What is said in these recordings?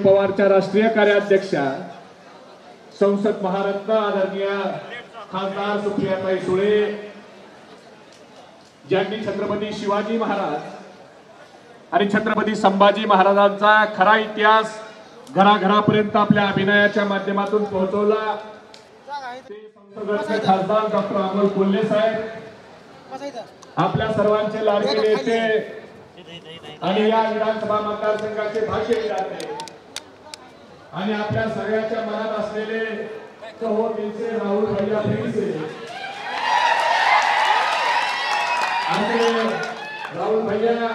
पवारच्या राष्ट्रीय कार्याध्यक्षा संसद महारत्न आदरणीय खासदार सुप्रियाताई सुळे ज्यांनी छत्रपती शिवाजी महाराज आणि छत्रपती संभाजी महाराजांचा खरा इतिहास घराघरापर्यंत आपल्या अभिनयाच्या माध्यमातून पोहोचवला ते संसदरत्न खासदार डॉक्टर अमोल कोल्हे साहेब आपल्या सर्वांचे लाडके नेते आणि या विधानसभा मतदारसंघाचे भाग्य विधाते आणि आपल्या सगळ्याच्या मनात असलेले सहोदरीचे राहुल भैया फेडसे आणि राहुल भैया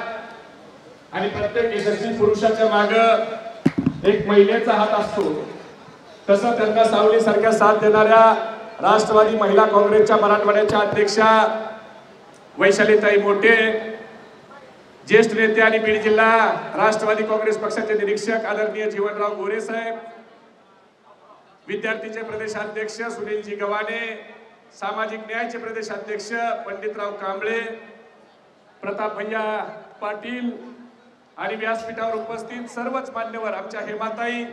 आणि प्रत्येक यशस्वी पुरुषाच्या मागे एक महिलेचा हात असतो तसं त्यांना सावली सारख्या साथ देणाऱ्या राष्ट्रवादी महिला काँग्रेसच्या मराठवाड्याच्या अध्यक्षा वैशालीताई मोटे, ज्येष्ठ नेते आणि बीड जिल्हा राष्ट्रवादी काँग्रेस पक्षाचे निरीक्षक आदरणीय जीवनराव गोरे साहेब, विद्यार्थीचे प्रदेशाध्यक्ष सुनीलजी गव्हाणे, सामाजिक न्यायाचे प्रदेशाध्यक्ष पंडितराव कांबळे, प्रताप भैया पाटील आणि व्यासपीठावर उपस्थित सर्वच मान्यवर, आमच्या हेमाताई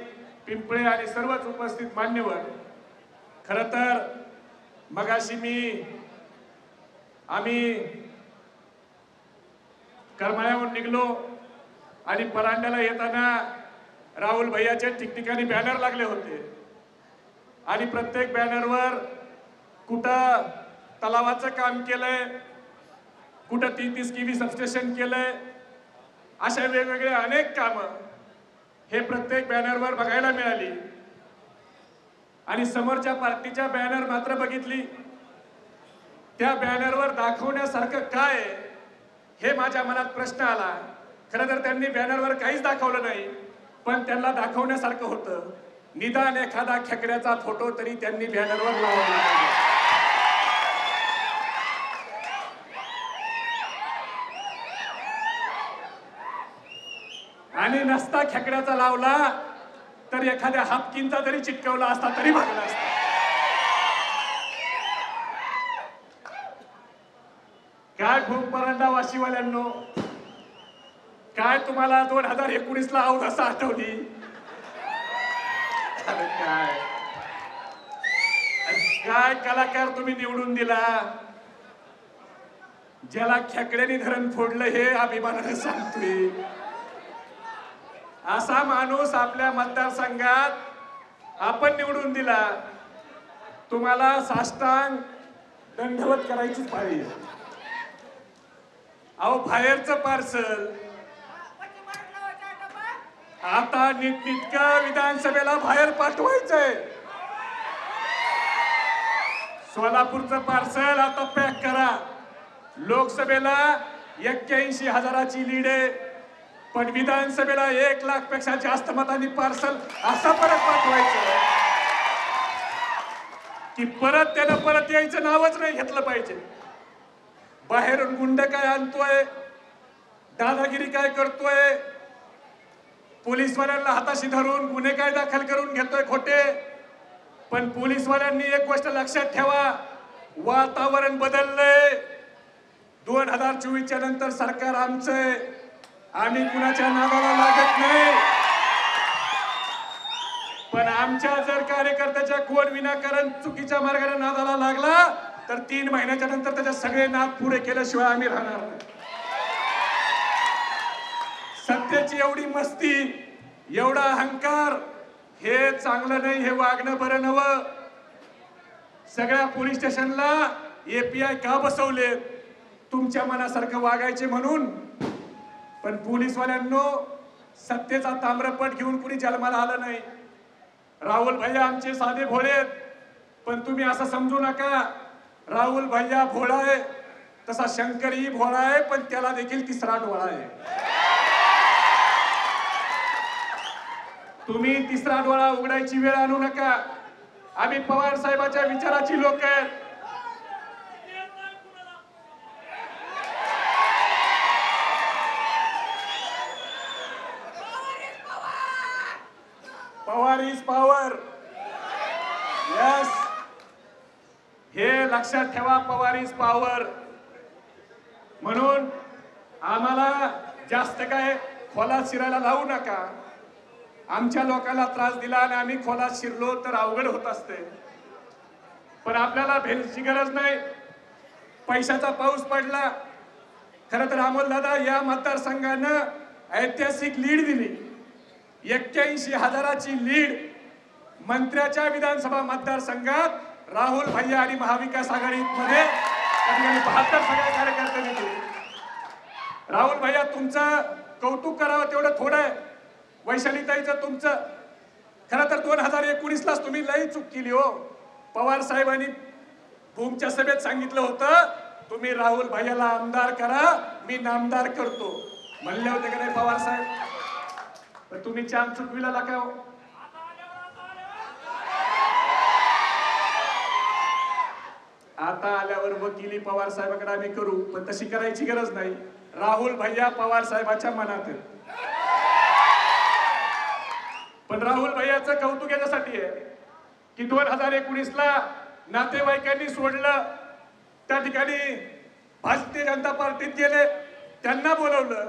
पिंपळे आणि सर्वच उपस्थित मान्यवर. खरं तर मगाशी आम्ही करमाळ्याहून निघलो आणि परांड्याला येताना राहुल भैयाचे ठिकठिकाणी बॅनर लागले होते आणि प्रत्येक बॅनरवर कुठं तलावाचं काम केलंय, कुठं 33 केव्ही सबस्टेशन केलंय, अशा वेगवेगळे अनेक कामं हे प्रत्येक बॅनरवर बघायला मिळाली. आणि समोरच्या पार्टीच्या बॅनर मात्र बघितली, त्या बॅनरवर दाखवण्यासारखं काय हे माझ्या मनात प्रश्न आला. खरं तर त्यांनी बॅनरवर काहीच दाखवलं नाही, पण त्यांना दाखवण्यासारखं होतं. निदान एखादा खेकड्याचा फोटो तरी त्यांनी बॅनरवर लावला. आणि नसता खेकड्याचा लावला तर एखाद्या हापकींचा तरी चिटकवला असता तरी भागला असता. काय खूप परांडा वाशीवाल्यांनो, काय तुम्हाला 2019 ला अवघसा आठवली? काय कलाकार तुम्ही निवडून दिला, ज्याला खेकड्याने धरण फोडलं हे अभिमानाने सांगतोय. असा माणूस आपल्या मतदारसंघात आपण निवडून दिला, तुम्हाला साष्टांग दंडवत करायचीच पाहिजे. अहो बाहेरचं पार्सल आता नीटनेटकं विधानसभेला बाहेर पाठवायचंय. सोलापूरचं पार्सल आता पॅक करा. लोकसभेला 81,000ची लीड आहे, पण विधानसभेला 1 लाख पेक्षा जास्त मतांनी पार्सल असं परत पाठवायचं की त्यानं परत यायचं नावच नाही घेतलं पाहिजे. बाहेरून गुंड काय आणतोय, दादागिरी काय करतोय, पोलीसवाल्यांना हाताशी धरून गुन्हे काय दाखल करून घेतोय खोटे. पण पोलीसवाल्यांनी एक गोष्ट लक्षात ठेवा, वातावरण बदललंय. 2024च्या नंतर सरकार आमचंय, आम्ही कुणाच्या नादाला लागत नाही. पण आमच्या जर कार्यकर्त्याच्या कोण विनाकारण चुकीच्या मार्गाने नादाला लागला तर 3 महिन्याच्या नंतर त्याचे सगळे नाद पुरे केल्याशिवाय आम्ही राहणार नाही. सत्तेची एवढी मस्ती, एवढा अहंकार हे चांगलं नाही, हे वागणं बरं नवं. सगळ्या पोलीस स्टेशनला API का बसवले? तुमच्या मनासारखं वागायचे म्हणून. पण पोलीसवाल्यांनो, सत्तेचा ताम्रपट घेऊन कुणी जन्माला आलं नाही. राहुल भैया आमचे साधे भोळे, पण तुम्ही असं समजू नका राहुल भैया भोळा आहे तसा शंकरही भोळा आहे, पण त्याला देखील 3रा डोळा आहे. तुम्ही 3रा डोळा उघडायची वेळ आणू नका. आम्ही पवार साहेबांच्या विचाराची लोक आहेत. Pawar is power. यस, हे लक्षात ठेवा, पवार इज पॉवर. म्हणून आम्हाला जास्त काय खोलात शिरायला लावू नका. आमच्या लोकांना त्रास दिला आणि आम्ही खोलात शिरलो तर अवघड होत असते, पण आपल्याला भेलची गरज नाही. पैशाचा पाऊस पडला. खरं तर अमोलदादा या मतदारसंघानं ऐतिहासिक लीड दिली. 81,000ची लीड मंत्र्याच्या विधानसभा मतदारसंघात राहुल भैया आणि महाविकास आघाडीमध्ये 72 सगळ्या कार्यकर्त्यांनी दिली. राहुल भैया तुमचं कौतुक करावं तेवढं थोडं आहे. वैशालीताईचं तुमचं खरं तर 2019लाच तुम्ही लई चूक केली हो. पवार साहेबांनी भूमच्या सभेत सांगितलं होतं तुम्ही राहुल भैयाला आमदार करा, मी नामदार करतो म्हणले होते का नाही पवार साहेब? पण तुम्ही चांद चुकविला का हो? आता आल्यावर वकिली पवार साहेबांकडे आम्ही करू, पण तशी करायची गरज नाही. राहुल भैया पवार साहेबांच्या मनात आहे. पण राहुल भैयाचं कौतुक याच्यासाठी आहे की 2019ला नातेवाईकांनी सोडलं, त्या ठिकाणी भारतीय जनता पार्टीत गेले, त्यांना बोलवलं,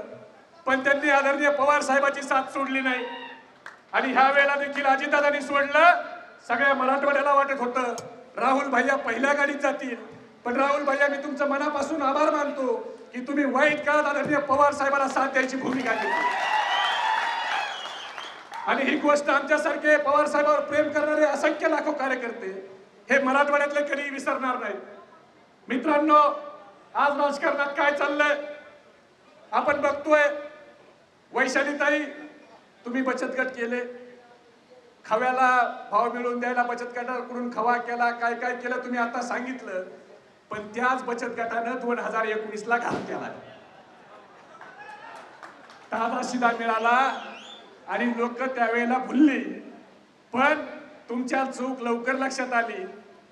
पण त्यांनी आदरणीय पवार साहेबांची साथ सोडली नाही. आणि ह्या वेळेला देखील अजितदादांनी सोडलं. सगळ्या मराठवाड्याला वाटत होतं राहुल भैया पहिल्या गाडीत जातील, पण राहुल भैया मी तुमचं मनापासून आभार मानतो की तुम्ही वाईट काळात आदरणीय पवार साहेबांना साथ द्यायची भूमिका घेतली. आणि ही गोष्ट आमच्यासारखे पवार साहेबांवर प्रेम करणारे असंख्य लाखो कार्यकर्ते हे मराठवाड्यातले कधी विसरणार नाहीत. मित्रांनो, आज राजकारणात काय चाललंय आपण बघतोय. वैशालीताई तुम्ही बचत गट केले, खव्याला भाव मिळवून द्यायला बचत गटाकडून खवा केला, काय काय केलं तुम्ही आता सांगितलं. पण त्याच बचत गटानं 2019ला घात केला, ताजा शिदा मिळाला आणि लोक त्यावेळेला भुलली. पण तुमच्या चूक लवकर लक्षात आली.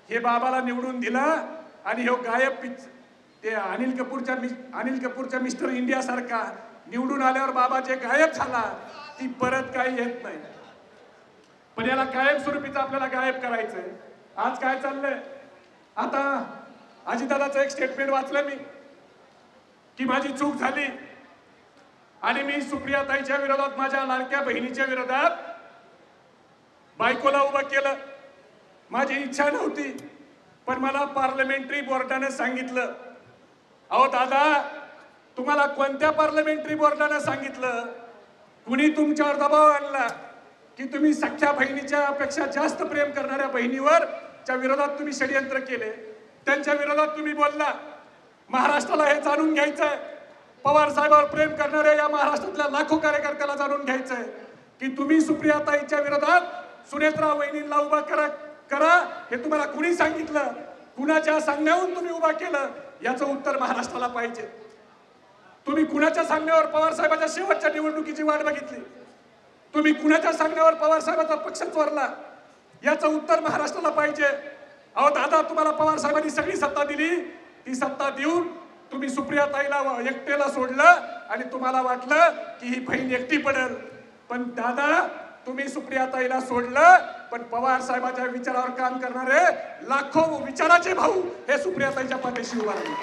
हे बाबाला निवडून दिलं आणि हे गायब ते अनिल कपूरच्या मिस्टर इंडिया सारखा निवडून आल्यावर बाबा जे गायब झाला ती परत काही येत नाही. पण याला कायमस्वरूपीच आपल्याला गायब करायचंय. आज काय चाललंय, आता अजितदादाचं एक स्टेटमेंट वाचलं मी की माझी चूक झाली आणि मी सुप्रियाताईच्या विरोधात, माझ्या लाडक्या बहिणीच्या विरोधात बायकोला उभं केलं. माझी इच्छा नव्हती, पण मला पार्लमेंटरी बोर्डाने सांगितलं. अहो दादा, तुम्हाला कोणत्या पार्लमेंटरी बोर्डाने सांगितलं? कुणी तुमच्यावर दबाव आणला की तुम्ही सख्या बहिणीच्या पेक्षा जास्त प्रेम करणाऱ्या बहिणीवर च्या विरोधात तुम्ही षडयंत्र केले, त्यांच्या विरोधात तुम्ही बोलला. महाराष्ट्राला हे जाणून घ्यायचंय, पवार साहेबांवर प्रेम करणाऱ्या या महाराष्ट्रातल्या लाखो कार्यकर्त्याला जाणून घ्यायचंय की तुम्ही सुप्रियाताईच्या विरोधात सुनेत्रा वहिनींना उभा करा हे तुम्हाला कुणी सांगितलं? कुणाच्या सांगण्यावरून तुम्ही उभा केलं? याचं उत्तर महाराष्ट्राला पाहिजे. तुम्ही कुणाच्या सांगण्यावर पवार साहेबांच्या शेवटच्या निवडणुकीची वाट बघितली? तुम्ही कुणाच्या सांगण्यावर पवार साहेबांचा पक्ष चोरला? याचं उत्तर महाराष्ट्राला पाहिजे. अहो दादा, तुम्हाला पवार साहेबांनी सगळी सत्ता दिली, ती सत्ता देऊन तुम्ही सुप्रियाताईला एकटेला सोडलं आणि तुम्हाला वाटलं की ही बहीण एकटी पडेल. पण दादा, तुम्ही सुप्रियाताईला सोडलं, पण पवार साहेबांच्या विचारावर काम करणारे लाखो विचाराचे भाऊ हे सुप्रियाताईच्या पाठीशी उभा राहिले.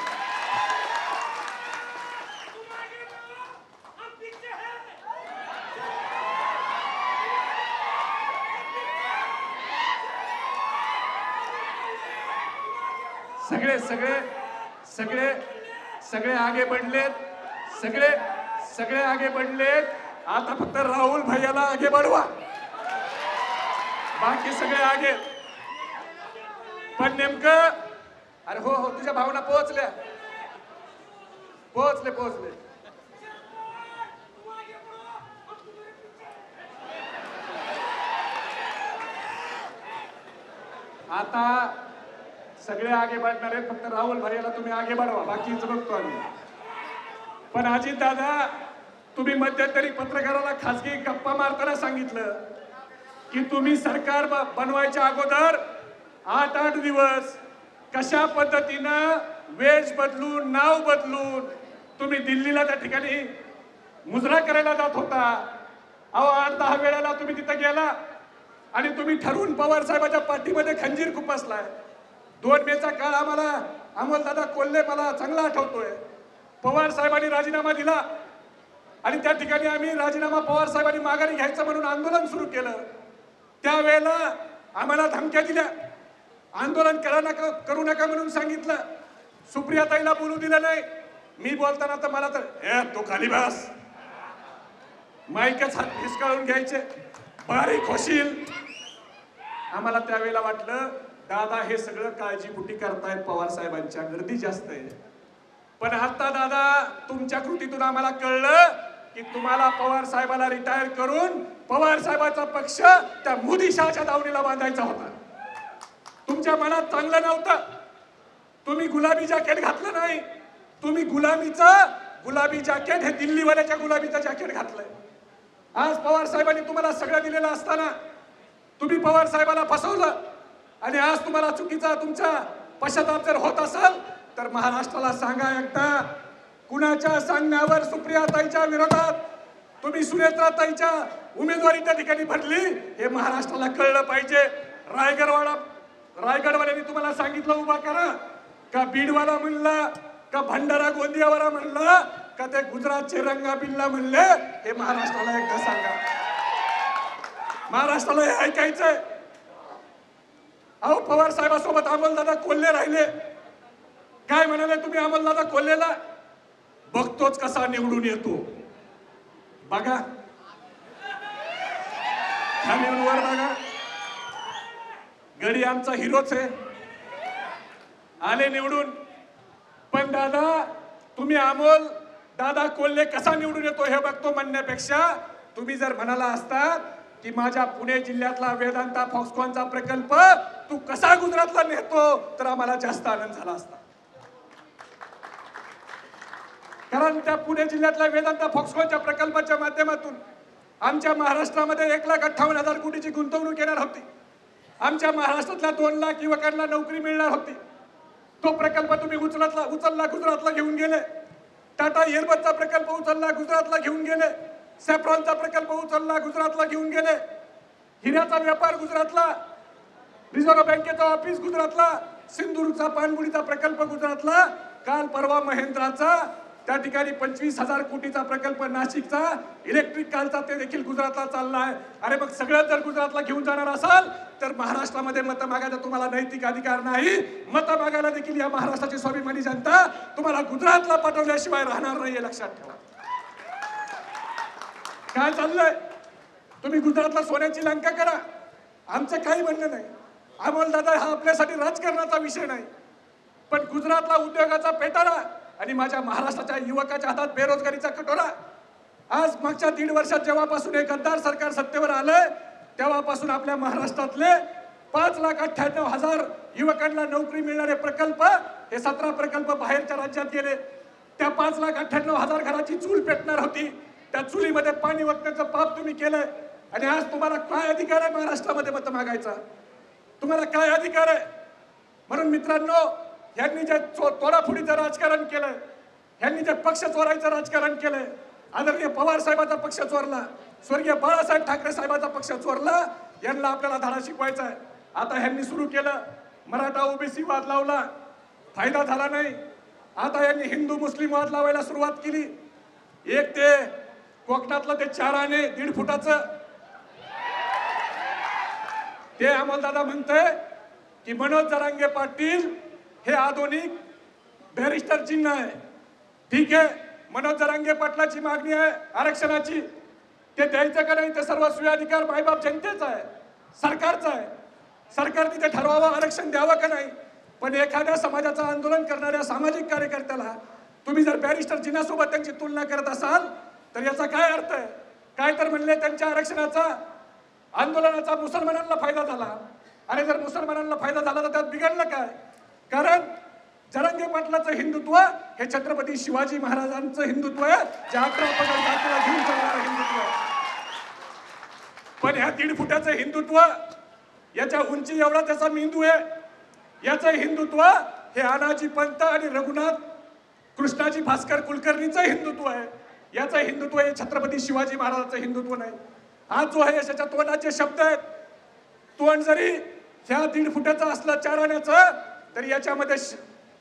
सगळे सगळे सगळे सगळे आगे बढ़लेत, सगळे आगे बढ़लेत. आता फक्त राहुल भैयाला आगे बढ़वा, बाकी सगळे आगे. पण नेमकं अरे हो हो, तुझ्या भावना पोहोचले. आता सगळे आगे बढ़णार आहेत, फक्त राहुल भैयाला तुम्ही आगे बढ़वा, बाकीच बघतो आम्ही. पण अजित दादा, तुम्ही मध्यंतरी पत्रकाराला खासगी गप्पा मारताना सांगितलं की तुम्ही सरकार बनवायच्या अगोदर 8-8 दिवस कशा पद्धतीनं वेश बदलून, नाव बदलून तुम्ही दिल्लीला त्या ठिकाणी मुजरा करायला जात होता. अहो 8-10 वेळेला तुम्ही तिथं गेला आणि तुम्ही ठरवून पवार साहेबांच्या पाठीमध्ये खंजीर खुपसलाय. 2 मेचा काळ आम्हाला अमोलदादा कोल्हे मला चांगला आठवतोय. पवार साहेबांनी राजीनामा दिला आणि त्या ठिकाणी आम्ही राजीनामा पवार साहेबांनी माघारी घ्यायचं म्हणून आंदोलन सुरू केलं। त्यावेळेला आम्हाला धमक्या दिल्या, आंदोलन करू नका म्हणून सांगितलं, सुप्रियाताईला बोलू दिलं नाही। मी बोलताना तर मला तर तो खाली बस, माईकच हात हिसकावून घ्यायचे, बारीक होशील। आम्हाला त्यावेळेला वाटलं दादा हे सगळं काळजीपोटी करतायत, पवार साहेबांच्या गर्दी जास्त आहे। पण आता दादा तुमच्या कृतीतून आम्हाला कळलं की तुम्हाला पवार साहेबाला रिटायर करून पवार साहेबाचा पक्ष त्या मोदी शहाच्या दावणीला बांधायचा होता। तुमच्या मनात चांगलं नव्हतं, तुम्ही गुलाबी जॅकेट घातलं नाही, तुम्ही गुलाबी जॅकेट हे दिल्लीवाल्याच्या गुलाबीचं जॅकेट घातलंय। आज पवार साहेबांनी तुम्हाला सगळं दिलेलं असताना तुम्ही पवार साहेबाला फसवलं आणि आज तुम्हाला चुकीचा तुमचा पश्चाताप जर होत असेल तर महाराष्ट्राला सांगा एकदा, कुणाच्या सांगण्यावर सुप्रियाताईच्या विरोधात तुम्ही सुनेत्राताईच्या उमेदवारी त्या ठिकाणी भरली हे महाराष्ट्राला कळलं पाहिजे। रायगडवाल्यांनी तुम्हाला सांगितलं उभा करा का बीडवाला म्हणला का भंडारा गोंदियावाला म्हणला का ते गुजरातचे रंगाबिल्ला म्हणले हे महाराष्ट्राला एकदा सांगा। महाराष्ट्राला हे ऐकायचंय। अहो पवार साहेबांसोबत अमोलदादा कोल्हे राहिले, काय म्हणाले तुम्ही अमोलदादा कोल्हेला? बघतोच कसा निवडून येतो बघा, वर बघा, गडी आमचा हिरोच आहे, आले निवडून। पण दादा तुम्ही अमोल दादा कोल्हे कसा निवडून येतो हे बघतो म्हणण्यापेक्षा तुम्ही जर म्हणाला असतात की माझ्या पुणे जिल्ह्यातला वेदांता फॉक्सकॉनचा प्रकल्प तू कसा गुजरातला नेतो तर आम्हाला जास्त आनंद झाला असता। कारण त्या पुणे जिल्ह्यातल्या वेदांता फॉक्सकॉनच्या प्रकल्पाच्या माध्यमातून आमच्या महाराष्ट्रामध्ये 1,58,000 कोटीची गुंतवणूक येणार होती। आमच्या महाराष्ट्रातल्या 2 लाख युवकांना नोकरी मिळणार होती। तो प्रकल्प तुम्ही उचलला गुजरातला घेऊन गेले। टाटा एअरबसचा प्रकल्प उचलला गुजरातला घेऊन गेले। सॅफ्रॉनचा प्रकल्प उचलला गुजरातला घेऊन गेले। हिऱ्याचा व्यापार गुजरातला, रिझर्व्ह बँकेचा ऑफिस गुजरातला, सिंधुदुर्गचा पाणबुडीचा प्रकल्प गुजरातला, काल परवा महेंद्राचा त्या ठिकाणी 25,000 कोटीचा प्रकल्प नाशिकचा इलेक्ट्रिक कारचा ते देखील गुजरातला चाललाय। अरे मग सगळं जर गुजरातला घेऊन जाणार असाल तर महाराष्ट्रामध्ये मत मागायचा तुम्हाला नैतिक अधिकार नाही। मत मागायला देखील या महाराष्ट्राची स्वाभिमानी जनता तुम्हाला गुजरातला पाठवल्याशिवाय राहणार नाही, लक्षात ठेवा। काय चाललंय? तुम्ही गुजरातला सोन्याची लंका करा, आमचं काही म्हणणं नाही। अमोलदादा हा आपल्यासाठी राजकारणाचा विषय नाही, पण गुजरातला उद्योगाचा पेटारा आणि माझ्या महाराष्ट्राच्या युवकाच्या हातात बेरोजगारीचा कटोरा। आज मागच्या 1.5 वर्षात जेव्हापासून एक गद्दार सरकार सत्तेवर आलंय तेव्हापासून आपल्या महाराष्ट्रातले 5,98,000 युवकांना नोकरी मिळणारे प्रकल्प हे 17 प्रकल्प बाहेरच्या राज्यात गेले। त्या 5,98,000 घराची चूल पेटणार होती, त्या चुलीमध्ये पाणी ओतण्याचं पाप तुम्ही केलंय। आणि आज तुम्हाला काय अधिकार आहे महाराष्ट्रामध्ये मत मागायचा? तुम्हाला काय अधिकार आहे? म्हणून मित्रांनो, यांनी जे तोडाफोडीचं राजकारण केलंय, यांनी जे पक्ष चोरायचं राजकारण केलंय, आदरणीय पवार साहेबांचा पक्ष चोरला, स्वर्गीय बाळासाहेब ठाकरे साहेबांचा पक्ष चोरला, यांना आपल्याला धडा शिकवायचा आहे। आता यांनी सुरू केलं, मराठा ओबीसी वाद लावला, फायदा झाला नाही। आता यांनी हिंदू मुस्लिम वाद लावायला सुरुवात केली। एक ते कोकणातलं ते 4 आणे 1.5 फुटाचं ते अमोलदादा म्हणतंय की मनोज जरांगे पाटील हे आधुनिक बॅरिस्टर चिन्ह आहे। ठीक आहे, मनोज जरांगे पाटलाची मागणी आहे आरक्षणाची, ते द्यायचं का नाही ते सर्वस्वी अधिकार मायबाप जनतेचा आहे, सरकारचा आहे। सरकारने ते ठरवावं आरक्षण द्यावं का नाही। पण एखाद्या समाजाचं आंदोलन करणाऱ्या सामाजिक कार्यकर्त्याला तुम्ही जर बॅरिस्टर चिन्हासोबत त्यांची तुलना करत असाल तर याचा काय अर्थ आहे? काय तर म्हणले त्यांच्या आरक्षणाचा आंदोलनाचा मुसलमानांना फायदा झाला, आणि जर मुसलमानांना फायदा झाला तर त्यात बिघडलं काय? कारण जरांगे पाटलाचं हिंदुत्व हे छत्रपती शिवाजी महाराजांचं हिंदुत्व आहे, जे 11 पगड जातीला घेऊन चालणारं हिंदुत्व आहे। पण ह्या 1.5 फुटाचं हिंदुत्व, याच्या उंची एवढा त्याचा मेंदू आहे। याचं हिंदुत्व हे अनाजी पंत आणि रघुनाथ कृष्णाजी भास्कर कुलकर्णीचं हिंदुत्व आहे। याचं हिंदुत्व हे छत्रपती शिवाजी महाराजांचं हिंदुत्व नाही। हा जो आहे याच्या तोंडाचे शब्द आहेत, तोंड जरी ह्या 1.5 फुटाचं असलं 4 आण्याचं तर याच्यामध्ये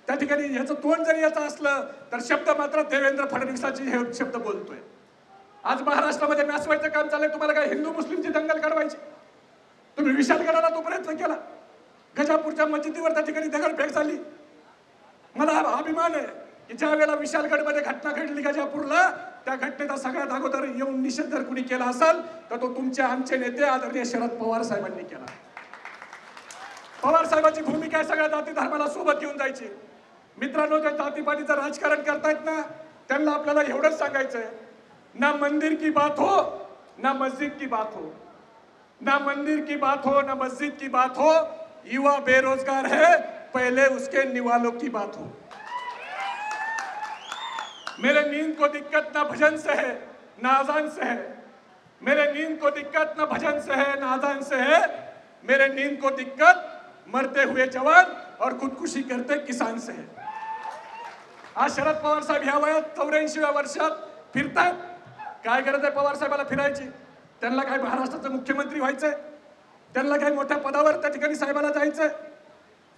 त्या ठिकाणी याचं तोंड जरी याचं असलं तर शब्द मात्र देवेंद्र फडणवीसाची हे शब्द बोलतोय। आज महाराष्ट्रामध्ये नाचवायचं काम चाललंय. तुम्हाला काय हिंदू मुस्लिमची दंगल काढवायची? तुम्ही विशालगडाला तो प्रयत्न केला, गजापूरच्या मस्जिदीवर त्या ठिकाणी दगडफेक झाली. मला अभिमान आहे की ज्या वेळेला विशालगडमध्ये घटना घडली गजापूरला, त्या घटनेचा सगळ्यात अगोदर येऊन निषेध जर कुणी केला असेल तर तो तुमचे आमचे नेते आदरणीय शरद पवार साहेबांनी केला. पवार साहेबांची भूमिका आहे सगळ्या जाती धर्माला सोबत घेऊन जायची. मित्रांनो, जे जातीपातीचं राजकारण करतायत ना, त्यांना आपल्याला एवढंच सांगायचंय, ना मंदिर की बात हो ना मस्जिद की बात हो, ना मंदिर की बात हो ना मस्जिद की बात हो. युवा बेरोजगार है, पहले उसके निवालों की बात हो. मेरे नींद को दिक्कत ना भजन से है ना अजान से है, मेरे नींद को दिक्कत ना भजन से है ना अजान से है, मेरे नींद को दिक्कत मरते हुए जवान और खुदकुशी करते किसान से है. आज शरद पवार साहेब ह्या वयात 84व्या वर्षात फिरतात. काय गरज आहे पवार साहेबाला फिरायची? त्यांना काय महाराष्ट्राचे मुख्यमंत्री व्हायचंय? त्यांना काय मोठ्या पदावर त्या ठिकाणी साहेबाला जायचंय?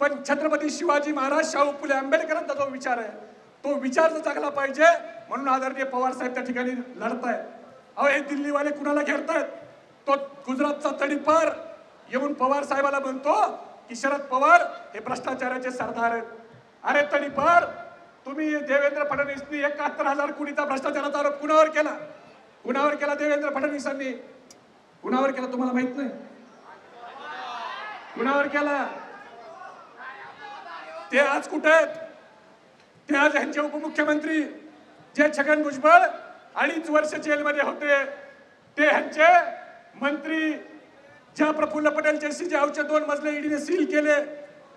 पण छत्रपती शिवाजी महाराज, शाहू फुले आंबेडकरांचा जो विचार आहे तो विचार जर जगला पाहिजे म्हणून आदरणीय पवार साहेब त्या ठिकाणी लढतायत. अहो, हे दिल्लीवाले कुणाला घेरतायत? तो गुजरातचा तडीपार येऊन पवार साहेबाला म्हणतो की शरद पवार हे भ्रष्टाचाराचे सरदार आहेत. अरे तडीपार, तुम्ही देवेंद्र फडणवीसांनी 71,000 कोटीचा भ्रष्टाचाराचा आरोप कुणावर केला? कुणावर केला देवेंद्र फडणवीसांनी? कुणावर केला तुम्हाला माहित नाही? कुणावर केला? ते आज कुठे आहेत? ते आज यांचे उपमुख्यमंत्री जे छगन भुजबळ 2.5 वर्ष जेलमध्ये होते, ते यांचे मंत्री ज्या प्रफुल्ल पटेल जे आवचे 2 मजले ईडीने सील केले,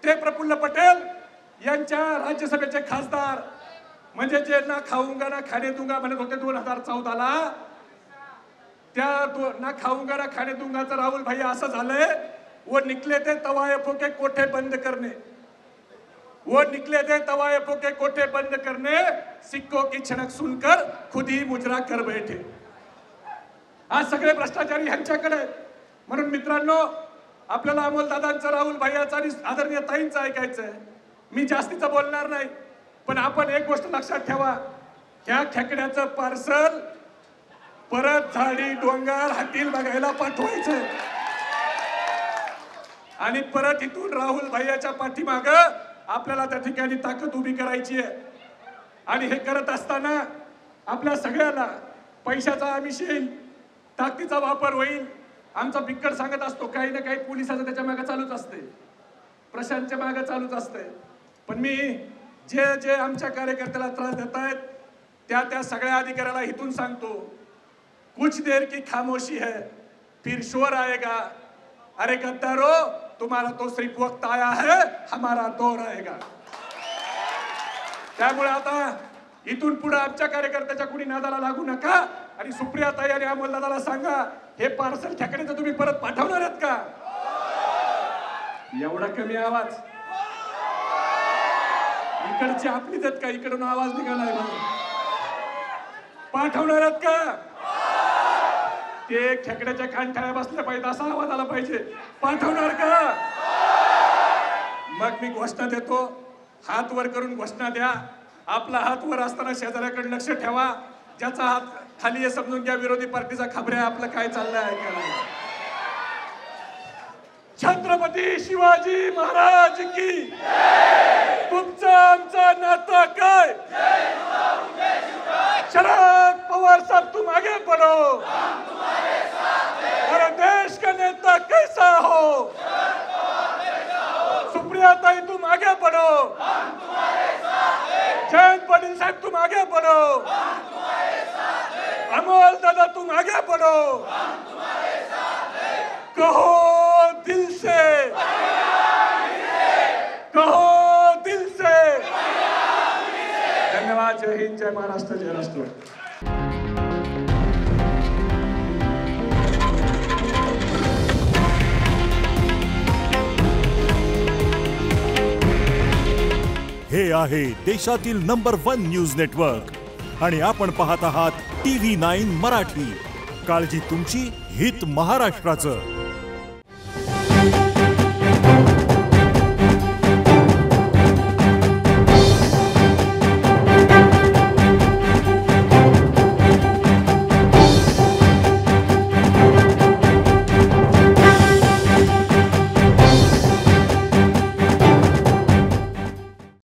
ते प्रफुल्ल पटेल यांच्या राज्यसभेचे खासदार, म्हणजे जे ना खाऊंगा ना खाने दूंगा म्हणत होते 2014ला, त्या ना खाऊंगा ना खाने दूंगाचं राहुल भैया असं झालंय, वो निकले थे तवायफों के कोठे बंद करने, वो निकले थे तवायफों के कोठे बंद करने, सिक्कों की छनक सुनकर खुद ही मुजरा कर बैठे. आज सगळे भ्रष्टाचारी ह्यांच्याकडे. म्हणून मित्रांनो, आपल्याला अमोल दादांचं, राहुल भैयाचं आणि आदरणीय ताईंचं ऐकायचंय. मी जास्तीचं बोलणार नाही, पण आपण एक गोष्ट लक्षात ठेवा, ह्या खेकड्याचं पार्सल परत झाडी डोंगर हॉटेल बघायला पाठवायचं आणि परत इथून राहुल भैयाच्या पाठीमाग आपल्याला त्या ठिकाणी ताकद उभी करायची आहे. आणि हे करत असताना आपल्या सगळ्याला पैशाचा आमिष येईल, ताकदीचा वापर होईल. आमचा बिक्कट सांगत असतो काही ना काही पोलिसाचं त्याच्या मागे चालूच असते, प्रशांतच्या मागे चालूच असते. पण मी जे जे आमच्या कार्यकर्त्याला त्रास देत आहेत त्या सगळ्या अधिकाऱ्याला इथून सांगतो, कुछ देर की खामोशी है फिर शोर आएगा. अरे गद्दारो, तुम्हारा तो सिर्फ वक्त आया है, हमारा दौर आएगा. त्यामुळे आता इथून पुढे आमच्या कार्यकर्त्याच्या कुणी नादाला लागू नका. आणि सुप्रियाताई आणि अमोल दादाला सांगा, हे पार्सल खेकड्याचं तुम्ही परत पाठवणार आहेत का? एवढा कमी आवाज इकडची आपलीच आहेत का? इकडून आवाज निघालाय ना, पाठवणार आहेत का? ते खेकड्याच्या कानठाळ्या बसल्या पाहिजे असा आवाज आला पाहिजे. पाठवणार का? मग मी घोषणा देतो, हात वर करून घोषणा द्या. आपला हात वर असताना शेजाऱ्याकडे लक्ष ठेवा. ज्याचा हात खाली आहे समजून घ्या विरोधी पार्टीचा खबऱ्या आपलं काय चाललंय ऐकायला. छत्रपती शिवाजी महाराज की तुमचं आमचं नातं काय? शरद पवार साहब तुम आगे बढ़ो, अरे देश का नेता कैसा हो? सुप्रिया ताई तुम आगे बढ़ो, जयंत पाटिल साहब तुम आगे बढ़ो, अमोल दादा तुम आगे बढ़ो. कहो दिल से, कहो दिल से. धन्यवाद. जय हिंद, जय महाराष्ट्र, जय राष्ट्र. हे आहे देशातील नंबर 1 न्यूज नेटवर्क आणि आपण पाहत आहात TV9 मराठी. काळजी तुमची, हित महाराष्ट्राचं.